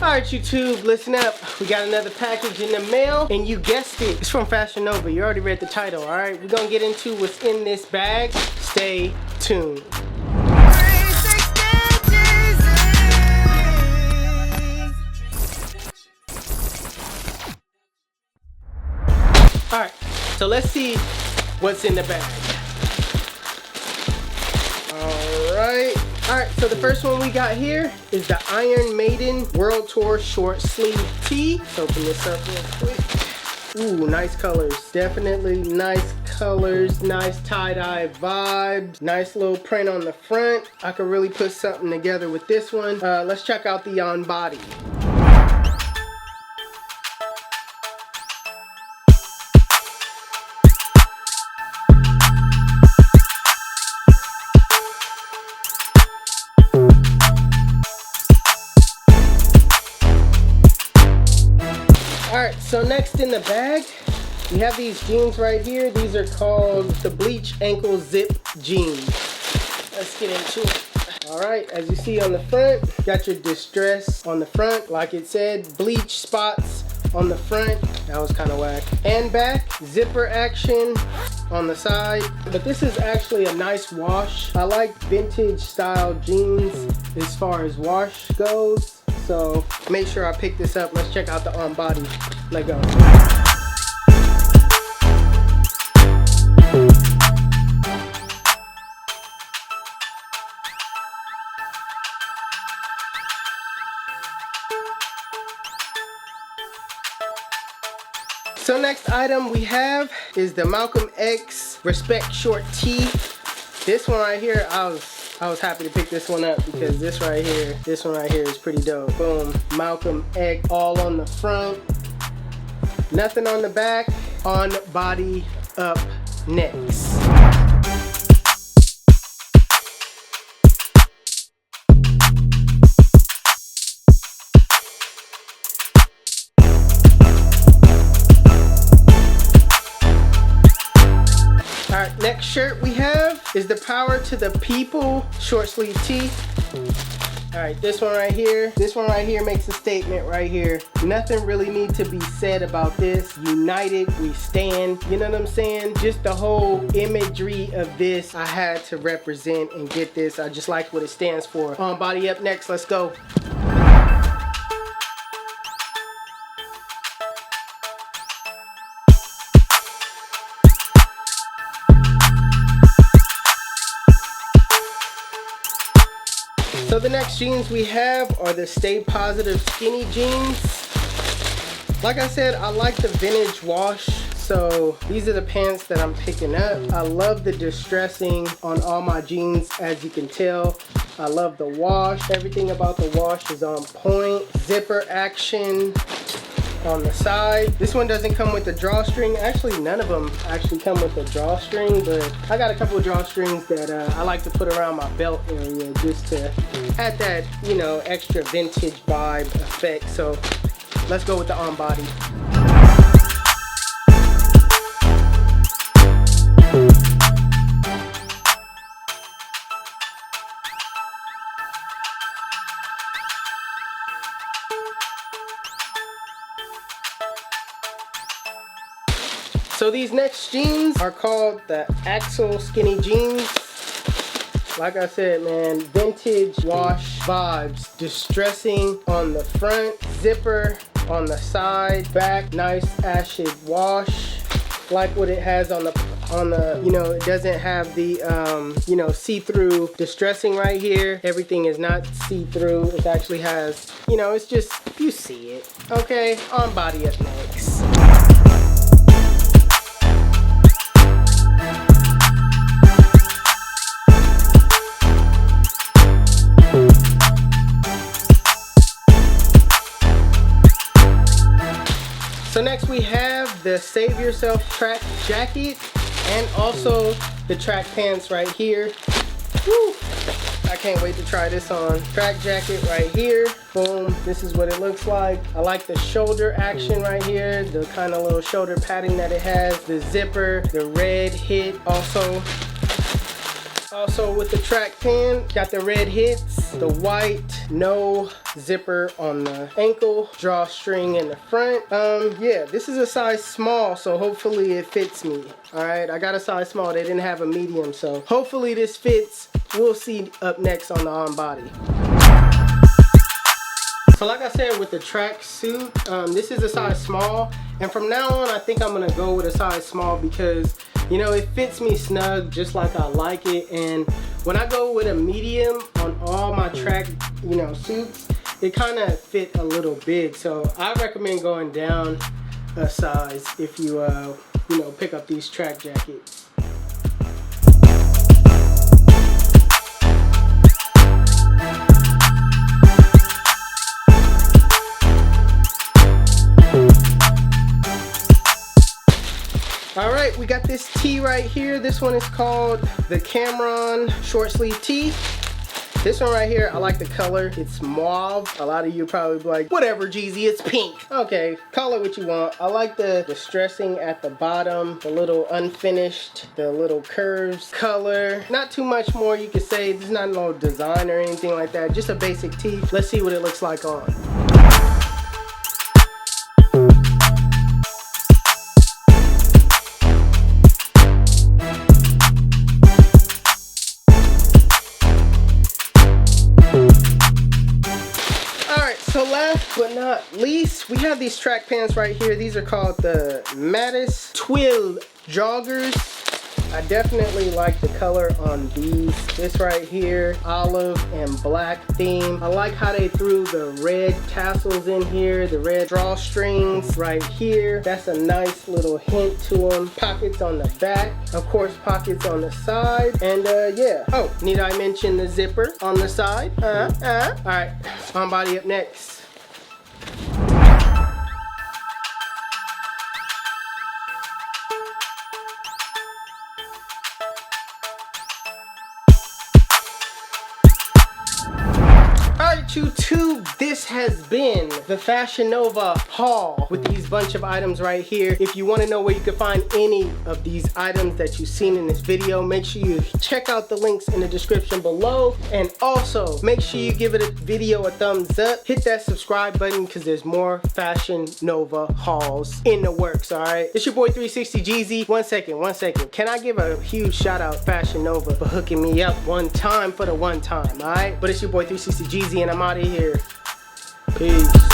Alright YouTube, listen up. We got another package in the mail, and you guessed it, it's from Fashion Nova. You already read the title, alright? We're gonna get into what's in this bag. Stay tuned. Alright, so let's see what's in the bag. Alright, so the first one we got here is the Iron Maiden World Tour short sleeve tee. Let's open this up real quick. Ooh, nice colors. Definitely nice colors, nice tie-dye vibes, nice little print on the front. I could really put something together with this one. Let's check out the on body. Alright, so next in the bag, we have these jeans right here. These are called the Bleach Ankle Zip Jeans. Let's get into it. Alright, as you see on the front, got your distress on the front. Like it said, bleach spots on the front. That was kind of whack. And back, zipper action on the side. But this is actually a nice wash. I like vintage style jeans as far as wash goes. So make sure I pick this up. Let's check out the on body. Let go. So next item we have is the Malcolm X Respect short tee. This one right here, I was happy to pick this one up because this one right here is pretty dope. Boom, Malcolm X all on the front, nothing on the back, on body up next. Alright, next shirt we have is the Power to the People short sleeve tee. Alright, this one right here makes a statement right here. Nothing really needs to be said about this. United, we stand. You know what I'm saying? Just the whole imagery of this, I had to represent and get this. I just like what it stands for. On body up next, let's go. So the next jeans we have are the Stay Positive skinny jeans. Like I said, I like the vintage wash, so these are the pants that I'm picking up. I love the distressing on all my jeans, as you can tell. I love the wash. Everything about the wash is on point. Zipper action on the side. This one doesn't come with a drawstring. Actually, none of them actually come with a drawstring, but I got a couple of drawstrings that I like to put around my belt area just to add that, you know, extra vintage vibe effect. So let's go with the on body. So these next jeans are called the Axel skinny jeans. Like I said, man, vintage wash vibes. Distressing on the front, zipper on the side, back, nice acid wash. Like what it has on the, you know, it doesn't have the, you know, see-through distressing right here. Everything is not see-through. It actually has, you know, it's just, you see it. Okay, on body up next. So next we have the Save Yourself track jacket and also the track pants right here. Woo! I can't wait to try this on. Track jacket right here. Boom, this is what it looks like. I like the shoulder action right here, the kind of little shoulder padding that it has, the zipper, the red hit also Also with the track pin, got the red hits, the white, no zipper on the ankle, drawstring in the front. Yeah, this is a size small, so hopefully it fits me. All right, I got a size small. They didn't have a medium, so hopefully this fits. We'll see up next on the on body. So like I said, with the track suit, this is a size small, and from now on I think I'm gonna go with a size small because, you know, it fits me snug just like I like it. And when I go with a medium on all my track, you know, suits, it kind of fit a little big. So I recommend going down a size if you you know, pick up these track jackets. All right, we got this tee right here. This one is called the Cameron short sleeve tee. This one right here, I like the color. It's mauve. A lot of you probably be like, whatever, Jeezy, it's pink. Okay, call it what you want. I like the distressing at the bottom, the little unfinished, the little curves, color. Not too much more you could say. There's not no design or anything like that. Just a basic tee. Let's see what it looks like on. So last but not least, we have these track pants right here. These are called the Mattis Twill Joggers. I definitely like the color on these. This right here, olive and black theme. I like how they threw the red tassels in here, the red drawstrings right here. That's a nice little hint to them. Pockets on the back, of course pockets on the side, and yeah. Oh, need I mention the zipper on the side? All right, on body up next. YouTube, this has been the Fashion Nova haul with these bunch of items right here. If you want to know where you can find any of these items that you've seen in this video, make sure you check out the links in the description below, and also make sure you give it a video a thumbs up, hit that subscribe button because there's more Fashion Nova hauls in the works. All right, it's your boy 360 Jeezy. One second, can I give a huge shout out Fashion Nova for hooking me up one time for the one time? All right, but it's your boy 360 Jeezy, and I'm out of here. Peace.